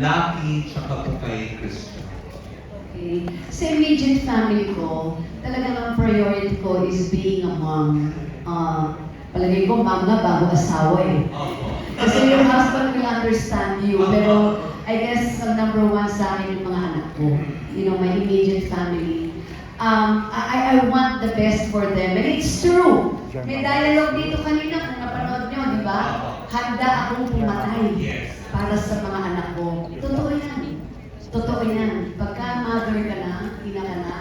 Lucky, tsaka po kay Christian. Okay. Sa immediate family ko, talagang ang priority ko is being a mom. Palagay ko, mom na bago asawa eh. Kasi your husband will understand you. Pero I guess ang number one sa akin yung mga anak ko. You know, my immediate family. I want the best for them. And it's true. May dialogue dito kanina kung napanood nyo, di ba? Handa akong pumatay para sa mga anak ko. Totoo yan. Totoo yan. Pagka mother ka na, ina ka na,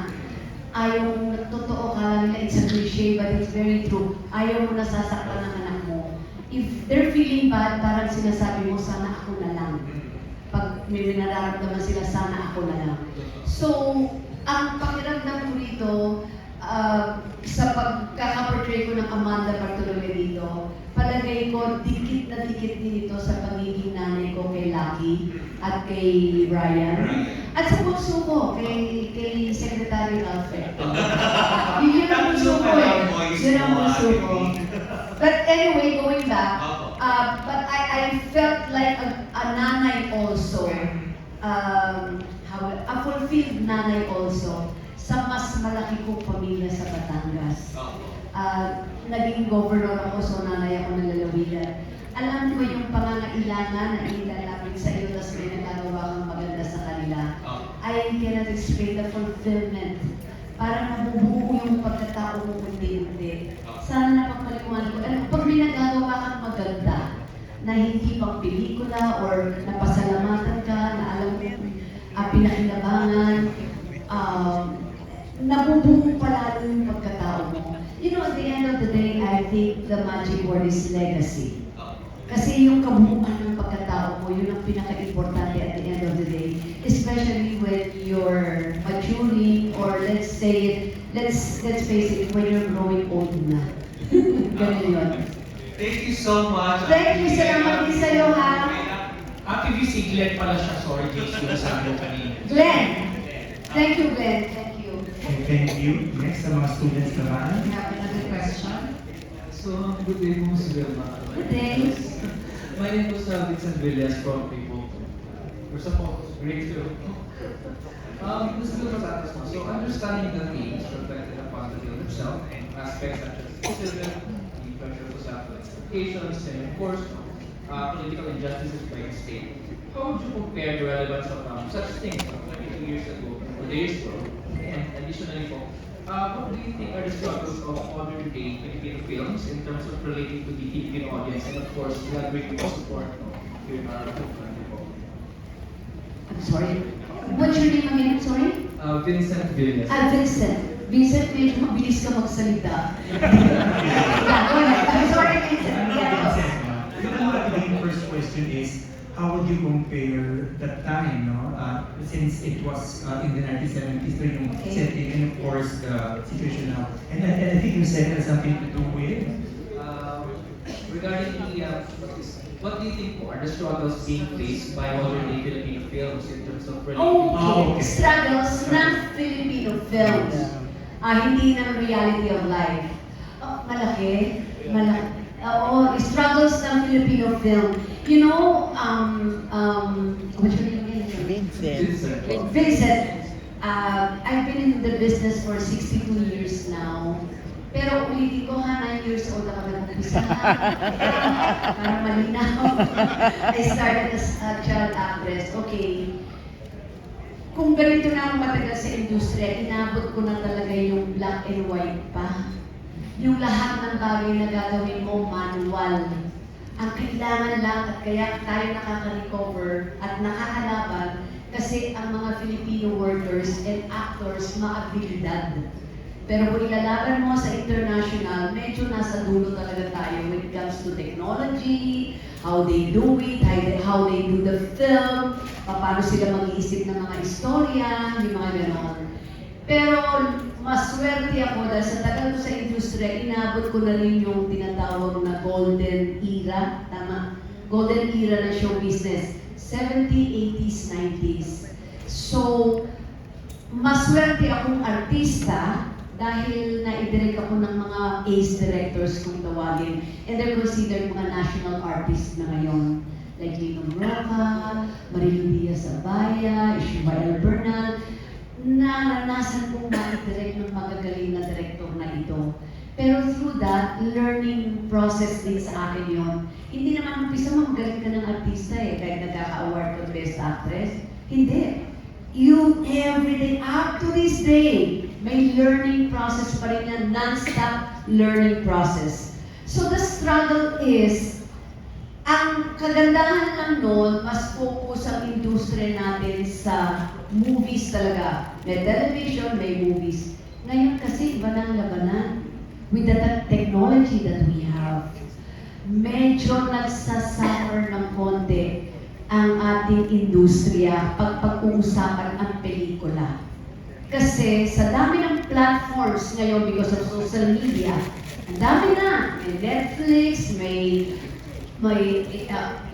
ayaw mo, totoo ka nila, it's a cliche, but it's very true. Ayaw mo nasasaktan ng anak mo. If they're feeling bad, parang sinasabi mo, sana ako na lang. Pag may nararamdaman sila, sana ako na lang. So, ang pakiramdam ko dito, sa pagkakaportray ko ng Amanda Bartolome dito, palagay ko, dikit na dikit din ito sa pagiging nanay ko kay Lucky at kay Brian. At sa puso ko, kay Secretary Alfred. Yun ang puso ko eh. Yun ang puso ko. But anyway, going back, but I felt like a nanay also. A fulfilled nanay also sa mas malaki kong pamilya sa Batangas. Naging governor ako, so nanay ako ng lalawigan. Alam ko yung pangangailangan na ilalapit sa iyo, tapos may nagagawa kang maganda sa kanila. I cannot explain the fulfillment. Parang nabubuo yung pagkatao mo unti-unti. Sana napagpaliwanag ko. Pag may nagagawa kang maganda, na hindi pang pelikula or napasalamatan ka, na alam mo pinakinabangan, nabubuo palalo yung pagkatao mo. You know, at the end of the day, I think the magic word is legacy. Kasi yung kabuuan ng pagkatao mo, yun ang pinaka-importante at the end of the day. Especially when you're maturing, or let's say, let's face it, when you're growing old na. Ganun yun. Thank you so much. Thank you, salamat din sa'yo, ha? Activist si Glenn pala siya, sorry, Jace, yung sabi ko kanina. Glenn! Thank you, Glenn. Thank you. Okay, thank you. Next, sa mga students naman. We have another question. So, good day po, Ms. Vilma. Good day. My name is Vincent Villas from People. First of all, grade 2. Ms. Vilma Santos, so understanding the themes reflected upon the field itself and aspects such as civil, the pressure of societal expectations, and of course, political injustices by the state. How would you compare the relevance of such things 22 years ago or days ago? And additionally, what do you think are the struggles of modern day Filipino films in terms of relating to the Filipino audience, and of course, collaborating to support here in our country? I'm sorry. What's your name again? I'm sorry? Vincent Villas. Vincent. Vincent, medyo mabilis ka magsalita. Yeah, go ahead. I'm sorry, Vincent. The first question is, how would you compare that time, no? Since it was in the 1970s during Okay. setting, and of course the situation now. And I think you said it has something to do with. Regarding the, what do you think are the struggles being faced by modern day Filipino films in terms of relating Okay. Struggles ng Filipino films. Hindi ng reality of life. Malaki. Struggles ng Filipino film. You know, what's your name again? Vincent. I've been in the business for 62 years now. Pero ulitin ko, 9 years old ako nag-umpisa. Para malinaw. I started as a child actress. Okay. Kung ganito na ako matagal sa industriya, inabot ko na talaga yung black and white pa. Yung lahat ng bagay na gagawin mo, manual. Ang kailangan lang, at kaya tayo nakaka-recover at nakakalaban, kasi ang mga Filipino workers and actors, maabilidad. Pero kung ilalaban mo sa international, medyo nasa dulo talaga tayo when it comes to technology, how they do it, how they do the film, paano sila mag-iisip ng mga istorya, yung mga ganon. Pero maswerte ako dahil sa tagal ko sa industriya, inabot ko na rin yung tinatawag na golden era, tama? Golden era ng show business, 70s, 80s, 90s. So, maswerte akong artista dahil na-direct ako ng mga ace directors kung tawagin, and they're considered mga national artists na ngayon. like Lino Roca, Marilu Diaz-Abaya, Ishmael Bernal, naranasan kong mag-direct ng magagaling na director na ito. Pero through that, learning process din sa akin yon. Hindi naman umpisa magaling ka ng artista kahit nagkaka-award ka Best Actress. Hindi. You, every day, up to this day, may learning process pa rin yan, non-stop learning process. So the struggle is, ang kagandahan lang noon, mas focus ang industriya natin sa movies talaga. May television, may movies. Ngayon kasi iba ng labanan. With the technology that we have, medyo nagsasuffer ng konti ang ating industriya pag pag-uusapan ang pelikula. Kasi sa dami ng platforms ngayon because of social media, ang dami na. May Netflix, may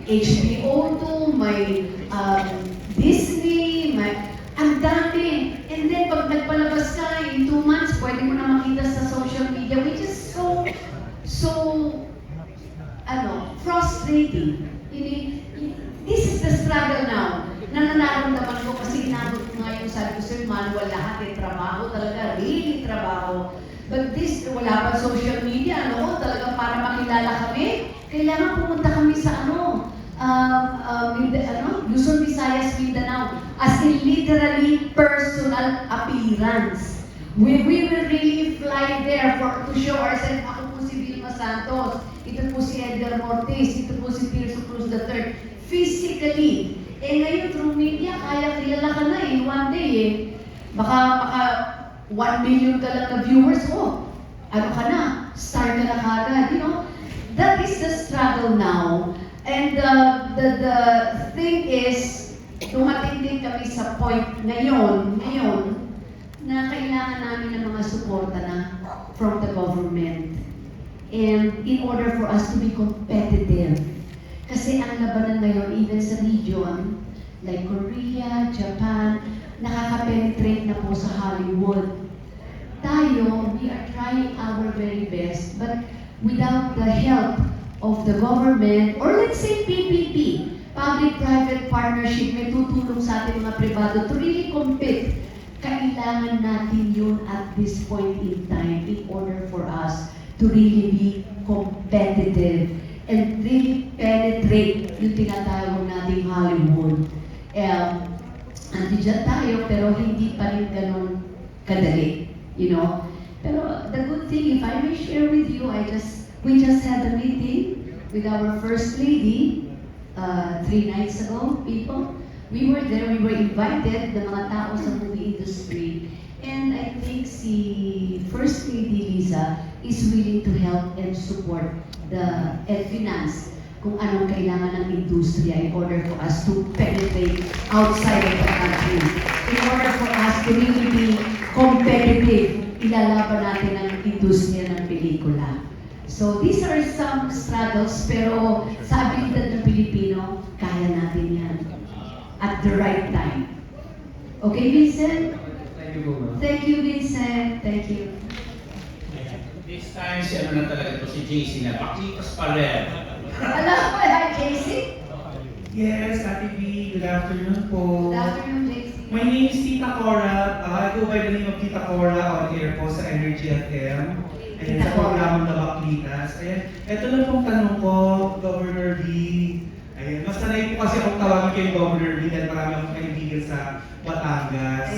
HBO2, may Disney, ang dami. And then pag nagpalabas ka in 2 months, pwede mo na makita sa social media, which is so frustrating. This is the struggle now. Nararamdaman ko kasi inabot ko nga yung sabi ko, Sir Manuel, lahat trabaho talaga, really trabaho. But this, wala pa social media, talaga para makilala kami, kailangan pumunta kami sa Luzon, Visayas, Mindanao, as in literally personal appearance. We will really fly there to show ourselves. Ako po si Vilma Santos, ito po si Edgar Mortiz, ito po si Tirso Cruz III. Physically. Ngayon through media, kaya kilala ka na one day Baka 1 million ka lang na viewers mo. Ano ka na? Star ka na kagad, That is the struggle now. And the thing is, dumating din kami sa point ngayon, na kailangan namin ng mga suporta na from the government. And in order for us to be competitive, kasi ang labanan ngayon, even sa region, like Korea, Japan, nakaka-penetrate na po sa Hollywood. Tayo, we are trying our very best, but without the help of the government, or let's say PPP, public-private partnership, may tutulong sa ating mga privado to really compete. Kailangan natin yun at this point in time in order for us to really be competitive and really penetrate yung tinatawag nating Hollywood. Andiyan tayo, pero hindi pa rin ganun kadali, Pero the good thing, if I may share with you, we just had a meeting with our First Lady 3 nights ago, people. We were there, we were invited, the mga tao sa movie industry. And I think si First Lady Liza is willing to help and support and finance kung anong kailangan ng industriya in order for us to penetrate outside of the country. In order for us to really be competitive, ilalaban natin ang industriya ng pelikula. So these are some struggles, pero sa abilidad ng Pilipino, kaya natin yan at the right time. Okay, Vincent? Thank you, Goma. Thank you, Vincent. Thank you. This time, si na talaga ito, si JC na pakitas pa rin. Alam mo, hi, JC? Yes, Ate B, good afternoon po. Good afternoon, JC. My name is Tita Cora. I go by the name of Tita Cora on air po sa Energy FM. And sa programang Dabaklitas. Ayan, ito lang pong tanong ko, Governor B. Ayan, mas sanay po kasi akong tawagin kay Governor B dahil marami akong kaibigan sa Batangas.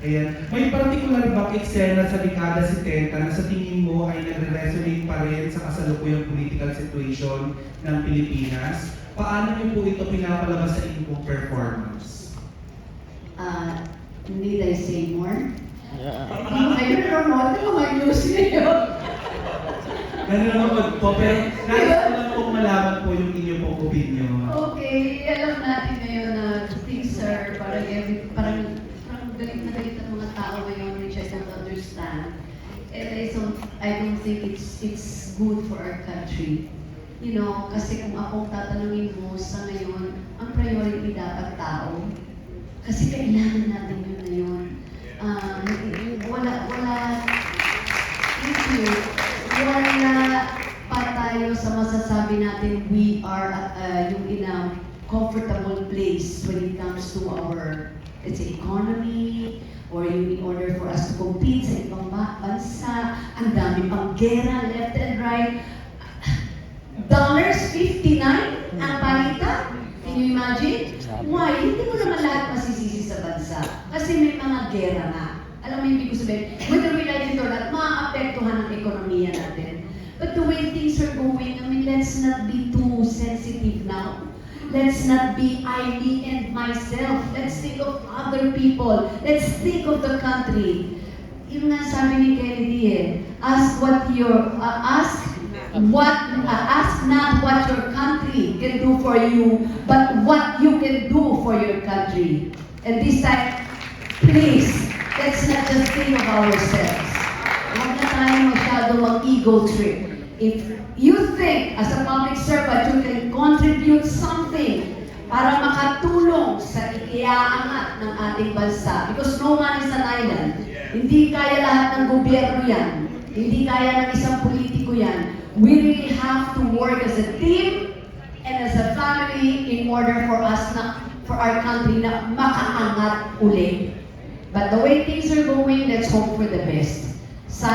Ayan, may particular bang eksena sa dekada 70 na sa tingin mo ay nagre-resonate pa rin sa kasalukuyang political situation ng Pilipinas? Paano niyo po ito pinapalabas sa inyong performance? Need I say more? I don't know. Ano mga news niyo? Nanonood po, pero nais ko lang pong malaman po yung inyong pong opinion. Okay, alam natin ngayon na things are parang galit na galit ang mga tao ngayon which I don't understand. And I don't think it's good for our country. Kasi kung akong tatanungin mo sa ngayon, ang priority dapat tao. Kasi kailangan natin yun ngayon. Wala pa tayo sa masasabi natin we are yung comfortable place when it comes to our, let's say, economy, or in order for us to compete sa ibang bansa. Ang dami pang gera, left and right. $59 ang palitan. Can you imagine? Why? Hindi mo naman lahat masisisi sa bansa. Kasi may mga gera na. Alam mo yung ibig ko sabihin? Whether we like it or not, maapektuhan ang ekonomiya natin. But the way things are going, I mean, let's not be too sensitive now. Let's not be I, me, and myself. Let's think of other people. Let's think of the country. Yung nga sabi ni Kennedy ask not what your country can do for you, but what you can do for your country. And this time, please, let's not just think of ourselves. Huwag na tayo masyado mag-ego trip. If you think, as a public servant, you can contribute something para makatulong sa iaangat ng ating bansa. Because no man is an island. Hindi kaya lahat ng gobyerno yan. Hindi kaya ng isang politiko yan. We really have to work as a team and as a family in order for us for our country na makaangat uli. But the way things are going, let's hope for the best.